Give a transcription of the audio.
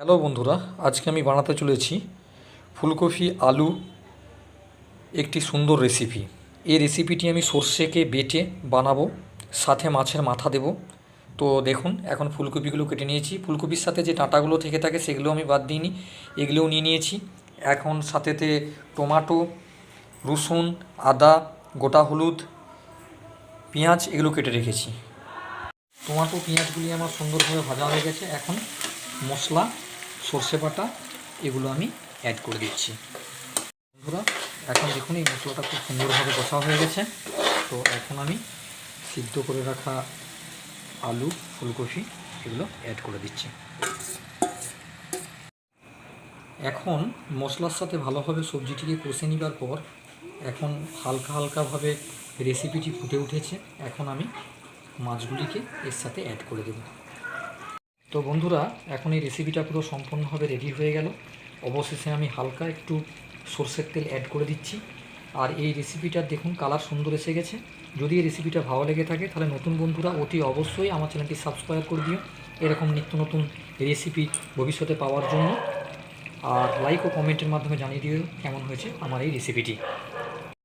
Hello বন্ধুরা, আজকে আমি বানাতে চলেছি ফুলকপি আলু একটি সুন্দর রেসিপি। এই রেসিপিটি আমি সর্ষেকে বেটে বানাবো, সাথে মাছের মাথা দেব। তো দেখুন, এখন ফুলকপিগুলো কেটে নিয়েছি। ফুলকপির সাথে যে ডাঁটাগুলো থেকে থাকে সেগুলো আমি বাদ দিইনি, এগুলোও নিয়ে নিয়েছি। এখন সাথেতে টমেটো, রসুন, আদা, গোটা হলুদ, পেঁয়াজ এগুলো কেটে রেখেছি। টমেটো পেঁয়াজগুলি আমার সুন্দরভাবে ভাজা হয়ে গেছে। এখন মশলা, সর্ষে বাটা এগুলো আমি অ্যাড করে দিচ্ছি। বন্ধুরা, এখন দেখুন এই মশলাটা খুব সুন্দরভাবে কষা হয়ে গেছে। তো এখন আমি সিদ্ধ করে রাখা আলু, ফুলকপি এগুলো অ্যাড করে দিচ্ছি। এখন মশলার সাথে ভালোভাবে সবজিটিকে কষে নেবার পর এখন হালকা হালকাভাবে রেসিপিটি ফুটে উঠেছে। এখন আমি মাছগুলিকে এর সাথে অ্যাড করে দেব। তো বন্ধুরা, এখন এই রেসিপিটা পুরো সম্পূর্ণভাবে রেডি হয়ে গেল। অবশেষে আমি হালকা একটু সরষের তেল অ্যাড করে দিচ্ছি। আর এই রেসিপিটার দেখুন কালার সুন্দর এসে গেছে। যদি এই রেসিপিটা ভালো লেগে থাকে তাহলে নতুন বন্ধুরা অতি অবশ্যই আমার চ্যানেলটি সাবস্ক্রাইব করে দিও এরকম নিত্য নতুন রেসিপি ভবিষ্যতে পাওয়ার জন্য। আর লাইক ও কমেন্টের মাধ্যমে জানিয়ে দিও কেমন হয়েছে আমার এই রেসিপিটি।